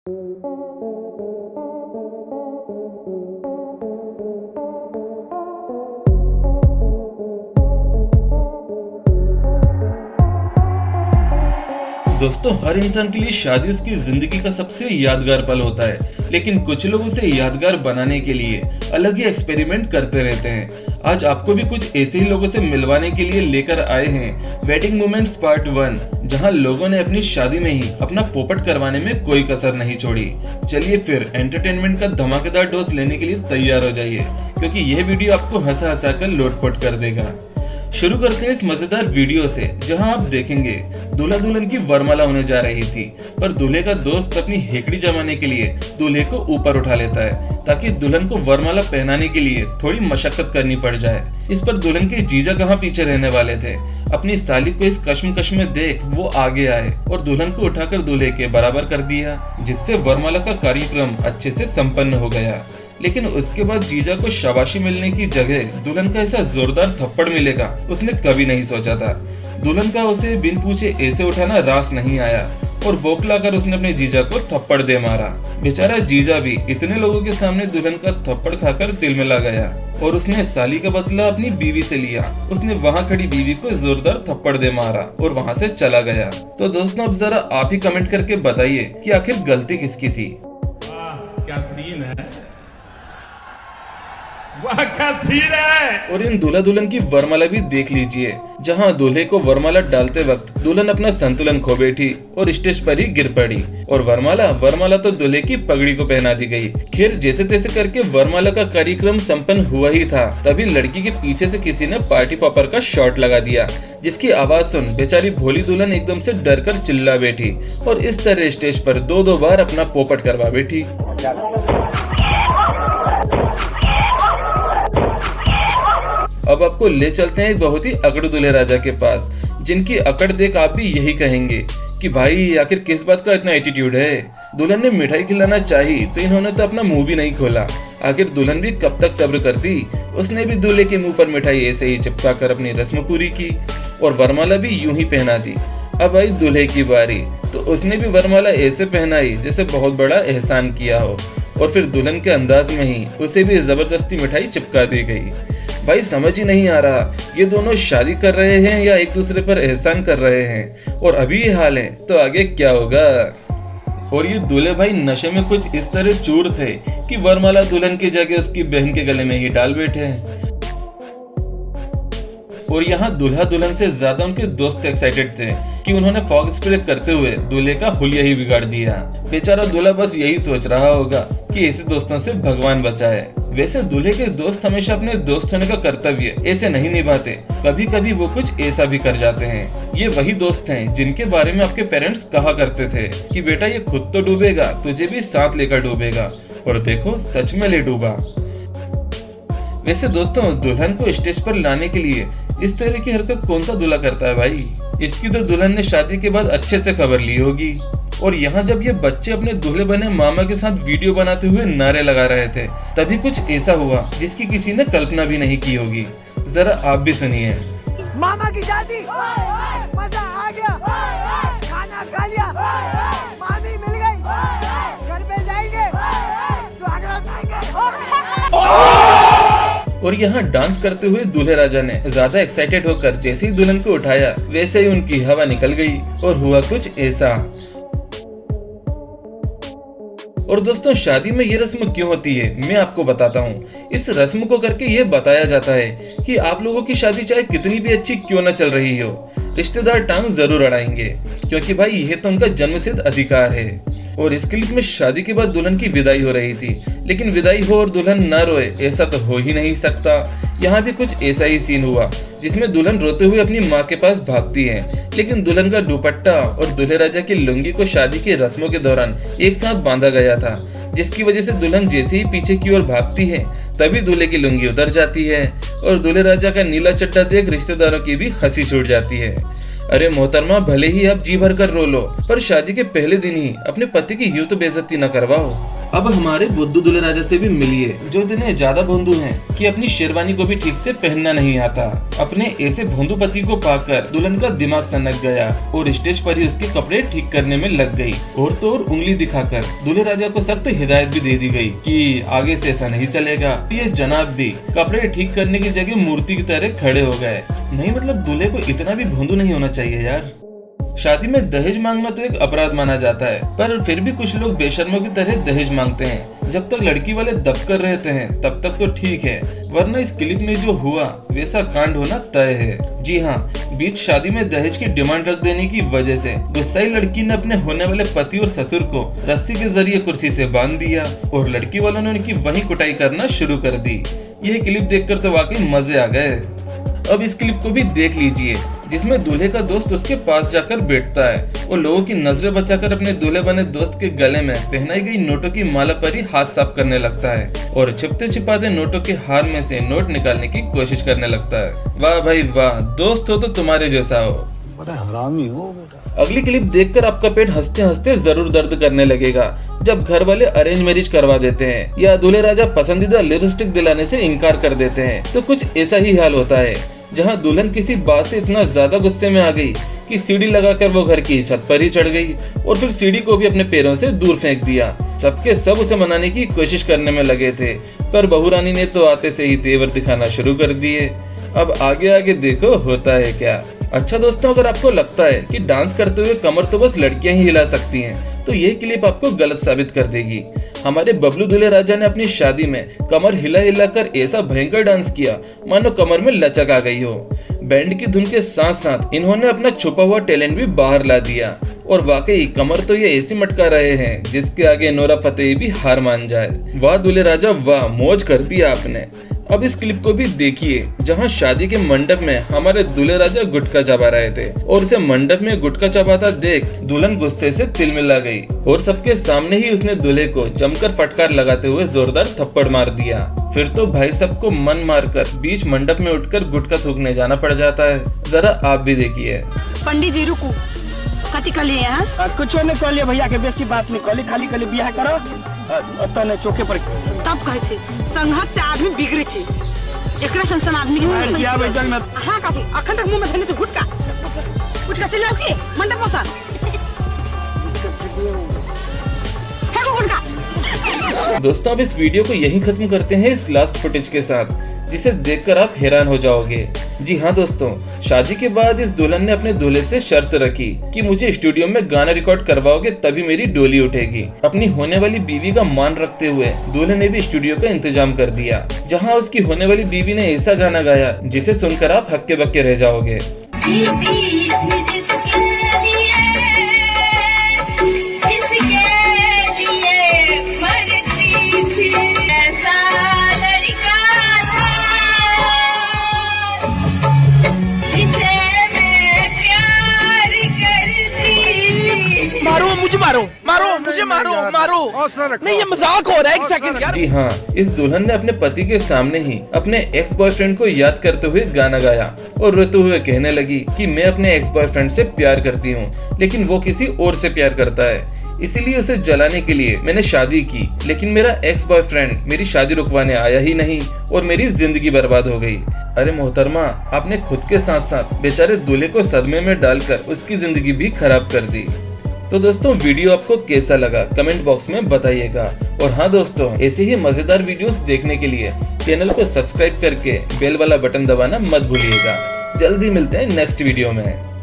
दोस्तों, हर इंसान के लिए शादी उसकी जिंदगी का सबसे यादगार पल होता है, लेकिन कुछ लोग उसे यादगार बनाने के लिए अलग ही एक्सपेरिमेंट करते रहते हैं। आज आपको भी कुछ ऐसे ही लोगों से मिलवाने के लिए लेकर आए हैं वेडिंग मोमेंट्स पार्ट 1, जहां लोगों ने अपनी शादी में ही अपना पोपट करवाने में कोई कसर नहीं छोड़ी। चलिए फिर एंटरटेनमेंट का धमाकेदार डोज लेने के लिए तैयार हो जाइए, क्योंकि यह वीडियो आपको हंसा हंसा कर लोटपोट कर देगा। शुरू करते हैं इस मजेदार वीडियो से, जहां आप देखेंगे दूल्हा दुल्हन की वरमाला होने जा रही थी, पर दूल्हे का दोस्त अपनी हेकड़ी जमाने के लिए दूल्हे को ऊपर उठा लेता है ताकि दुल्हन को वरमाला पहनाने के लिए थोड़ी मशक्कत करनी पड़ जाए। इस पर दुल्हन के जीजा कहाँ पीछे रहने वाले थे। अपनी साली को इस कश्मकश में देख वो आगे आए और दुल्हन को उठाकर दूल्हे के बराबर कर दिया, जिससे वरमाला का कार्यक्रम अच्छे से संपन्न हो गया। लेकिन उसके बाद जीजा को शाबाशी मिलने की जगह दुल्हन का ऐसा जोरदार थप्पड़ मिलेगा उसने कभी नहीं सोचा था। दुल्हन का उसे बिन पूछे ऐसे उठाना रास नहीं आया और बौखला कर उसने अपने जीजा को थप्पड़ दे मारा। बेचारा जीजा भी इतने लोगों के सामने दुल्हन का थप्पड़ खाकर दिल में ला गया और उसने साली का बदला अपनी बीवी से लिया। उसने वहाँ खड़ी बीवी को जोरदार थप्पड़ दे मारा और वहाँ से चला गया। तो दोस्तों, अब जरा आप ही कमेंट करके बताइए कि आखिर गलती किसकी थी। क्या सीन है, वाह क्या सीन है। और इन दूल्हा दुल्हन की वरमाला भी देख लीजिए, जहां दूल्हे को वरमाला डालते वक्त दुल्हन अपना संतुलन खो बैठी और स्टेज पर ही गिर पड़ी। और वरमाला तो दूल्हे की पगड़ी को पहना दी गई। खैर, जैसे तैसे करके वरमाला का कार्यक्रम संपन्न हुआ ही था, तभी लड़की के पीछे से किसी ने पार्टी पॉपर का शॉट लगा दिया, जिसकी आवाज सुन बेचारी भोली दुल्हन एकदम से डर कर चिल्ला बैठी और इस तरह स्टेज पर दो बार अपना पोपट करवा बैठी। अब आपको ले चलते हैं एक बहुत ही अकड़ दूल्हे राजा के पास, जिनकी अकड़ देख आप भी यही कहेंगे कि भाई आखिर किस बात का इतना एटीट्यूड है। दुल्हन ने मिठाई खिलाना चाहिए तो इन्होंने तो अपना मुंह भी नहीं खोला। आखिर दुल्हन भी कब तक सब्र करती। उसने भी दूल्हे के मुंह पर मिठाई ऐसे ही चिपका कर अपनी रस्म पूरी की और वरमाला भी यूं ही पहना दी। अब आई दूल्हे की बारी, तो उसने भी वरमाला ऐसे पहनाई जैसे बहुत बड़ा एहसान किया हो, और फिर दुल्हन के अंदाज में ही उसे भी जबरदस्ती मिठाई चिपका दी गई। भाई समझ ही नहीं आ रहा, ये दोनों शादी कर रहे हैं या एक दूसरे पर एहसान कर रहे हैं। और अभी ये हाल है तो आगे क्या होगा। और ये दूल्हे भाई नशे में कुछ इस तरह चूर थे कि वरमाला दुल्हन की जगह उसकी बहन के गले में ही डाल बैठे। और यहाँ दूल्हा दुल्हन से ज्यादा उनके दोस्त एक्साइटेड थे कि उन्होंने फॉग स्प्रे करते हुए दूल्हे का हुलिया ही बिगाड़ दिया। बेचारा दूल्हा बस यही सोच रहा होगा कि ऐसे दोस्तों से भगवान बचाए। वैसे दूल्हे के दोस्त हमेशा अपने दोस्त होने का कर्तव्य ऐसे नहीं निभाते, कभी कभी वो कुछ ऐसा भी कर जाते हैं। ये वही दोस्त हैं जिनके बारे में आपके पेरेंट्स कहा करते थे कि बेटा ये खुद तो डूबेगा, तुझे भी साथ लेकर डूबेगा, और देखो सच में ले डूबा। वैसे दोस्तों, दुल्हन को स्टेज पर लाने के लिए इस तरह की हरकत कौन सा दूल्हा करता है भाई। इसकी तो दुल्हन ने शादी के बाद अच्छे से खबर ली होगी। और यहाँ जब ये बच्चे अपने दूल्हे बने मामा के साथ वीडियो बनाते हुए नारे लगा रहे थे, तभी कुछ ऐसा हुआ जिसकी किसी ने कल्पना भी नहीं की होगी। जरा आप भी सुनिए। मामा की शादी, मजा आ गया, खाना खा लिया, मामी मिल गई, घर पे जाएंगे, स्वागत आएंगे। और यहाँ डांस करते हुए दूल्हे राजा ने ज्यादा एक्साइटेड होकर जैसे ही दुल्हन को उठाया वैसे ही उनकी हवा निकल गई और हुआ कुछ ऐसा। और दोस्तों, शादी में ये रस्म क्यों होती है मैं आपको बताता हूँ। इस रस्म को करके ये बताया जाता है कि आप लोगों की शादी चाहे कितनी भी अच्छी क्यों न चल रही हो, रिश्तेदार टांग जरूर अड़ाएंगे, क्योंकि भाई यह तो उनका जन्मसिद्ध अधिकार है। और इस क्लिप में शादी के बाद दुल्हन की विदाई हो रही थी, लेकिन विदाई हो और दुल्हन ना रोए ऐसा तो हो ही नहीं सकता। यहाँ भी कुछ ऐसा ही सीन हुआ जिसमें दुल्हन रोते हुए अपनी माँ के पास भागती है, लेकिन दुल्हन का दुपट्टा और दूल्हे राजा की लुंगी को शादी की रस्मों के दौरान एक साथ बांधा गया था, जिसकी वजह से दुल्हन जैसे ही पीछे की ओर भागती है तभी दूल्हे की लुंगी उतर जाती है और दूल्हे राजा का नीला चड्डा देख रिश्तेदारों की भी हंसी छूट जाती है। अरे मोहतरमा, भले ही आप जी भर कर रो लो, पर शादी के पहले दिन ही अपने पति की यूं तो बेइज्जती न करवाओ। अब हमारे बुद्धू दूल्हे राजा से भी मिलिए, जो इतने ज्यादा भोंदू हैं कि अपनी शेरवानी को भी ठीक से पहनना नहीं आता। अपने ऐसे भोंदू पति को पाकर दुल्हन का दिमाग सनक गया और स्टेज पर ही उसके कपड़े ठीक करने में लग गई। और तो और उंगली दिखाकर दूल्हे राजा को सख्त हिदायत भी दे दी गई कि आगे से ऐसा नहीं चलेगा। ये जनाब भी कपड़े ठीक करने की जगह मूर्ति की तरह खड़े हो गए। नहीं मतलब दूल्हे को इतना भी भोंदू नहीं होना चाहिए यार। शादी में दहेज मांगना तो एक अपराध माना जाता है, पर फिर भी कुछ लोग बेशर्मों की तरह दहेज मांगते हैं। जब तक लड़की वाले दबकर रहते हैं तब तक तो ठीक है, वरना इस क्लिप में जो हुआ वैसा कांड होना तय है। जी हाँ, बीच शादी में दहेज की डिमांड रख देने की वजह से गुस्साई लड़की ने अपने होने वाले पति और ससुर को रस्सी के जरिए कुर्सी से बांध दिया और लड़की वालों ने उनकी वहीं कुटाई करना शुरू कर दी। यह क्लिप देखकर तो वाकई मजे आ गए। अब इस क्लिप को भी देख लीजिए, जिसमें दूल्हे का दोस्त उसके पास जाकर बैठता है और लोगों की नजरें बचाकर अपने दूल्हे बने दोस्त के गले में पहनाई गई नोटों की माला पर ही हाथ साफ करने लगता है और छिपते छिपाते नोटों के हार में से नोट निकालने की कोशिश करने लगता है। वाह भाई वाह, दोस्त हो तो तुम्हारे जैसा हो। बड़ा हरामी हो बेटा। अगली क्लिप देखकर आपका पेट हंसते हंसते जरूर दर्द करने लगेगा, जब घर वाले अरेंज मैरिज करवा देते हैं या दूल्हे राजा पसंदीदा लिपस्टिक दिलाने से इनकार कर देते हैं। तो कुछ ऐसा ही हाल होता है, जहां दुल्हन किसी बात से इतना ज्यादा गुस्से में आ गई कि सीढ़ी लगाकर वो घर की छत पर ही चढ़ गई और फिर सीढ़ी को भी अपने पैरों से दूर फेंक दिया। सबके सब उसे मनाने की कोशिश करने में लगे थे, पर बहू रानी ने तो आते से ही तेवर दिखाना शुरू कर दिए। अब आगे आगे देखो होता है क्या। अच्छा दोस्तों, अगर आपको लगता है कि डांस करते हुए कमर तो बस लड़कियां ही हिला सकती हैं, तो ये क्लिप आपको गलत साबित कर देगी। हमारे बबलू दूल्हे राजा ने अपनी शादी में कमर हिला हिला कर ऐसा भयंकर डांस किया मानो कमर में लचक आ गई हो। बैंड की धुन के साथ साथ इन्होंने अपना छुपा हुआ टैलेंट भी बाहर ला दिया और वाकई कमर तो ये ऐसी मटका रहे हैं जिसके आगे नोरा फतेही भी हार मान जाए। वाह दूल्हे राजा वाह, मौज कर दिया आपने। अब इस क्लिप को भी देखिए, जहां शादी के मंडप में हमारे दूल्हे राजा गुटखा चबा रहे थे और उसे मंडप में गुटखा चबाता देख दुल्हन गुस्से से तिलमिला गई और सबके सामने ही उसने दूल्हे को जमकर फटकार लगाते हुए जोरदार थप्पड़ मार दिया। फिर तो भाई सबको मन मारकर बीच मंडप में उठकर गुटखा थूकने जाना पड़ जाता है। जरा आप भी देखिए। पंडित जी रुकू, कथी कहलिए यहाँ? कुछ नहीं कहलिए भैया के, बेसी बात नहीं कहली, खाली कहली बियाह करो तने चौके पर। तब कहे छे संघत से आदमी बिगड़े छे, एकरा संसन आदमी के मुंह में बियाह बैठक में हां काफी अखन तक मुंह में धने छे गुटका चले आओ के मंडप पसा है गुटका। दोस्तों, अब इस वीडियो को यहीं खत्म करते हैं इस लास्ट फुटेज के साथ, जिसे देखकर आप हैरान हो जाओगे। जी हाँ दोस्तों, शादी के बाद इस दुल्हन ने अपने दूल्हे से शर्त रखी कि मुझे स्टूडियो में गाना रिकॉर्ड करवाओगे तभी मेरी डोली उठेगी। अपनी होने वाली बीवी का मान रखते हुए दूल्हे ने भी स्टूडियो का इंतजाम कर दिया, जहाँ उसकी होने वाली बीवी ने ऐसा गाना गाया जिसे सुनकर आप हक्के बक्के रह जाओगे। मुझे मारो नहीं, ये मजाक हो रहा है। एक सेकंड यार। जी हाँ, इस दुल्हन ने अपने पति के सामने ही अपने एक्स बॉयफ्रेंड को याद करते हुए गाना गाया और रोते हुए कहने लगी कि मैं अपने एक्स बॉयफ्रेंड से प्यार करती हूँ, लेकिन वो किसी और से प्यार करता है, इसीलिए उसे जलाने के लिए मैंने शादी की, लेकिन मेरा एक्स बॉयफ्रेंड मेरी शादी रुकवाने आया ही नहीं और मेरी जिंदगी बर्बाद हो गई। अरे मोहतरमा, आपने खुद के साथ साथ बेचारे दूल्हे को सदमे में डालकर उसकी जिंदगी भी खराब कर दी। तो दोस्तों, वीडियो आपको कैसा लगा कमेंट बॉक्स में बताइएगा। और हाँ दोस्तों, ऐसे ही मजेदार वीडियोस देखने के लिए चैनल को सब्सक्राइब करके बेल वाला बटन दबाना मत भूलिएगा। जल्दी मिलते हैं नेक्स्ट वीडियो में।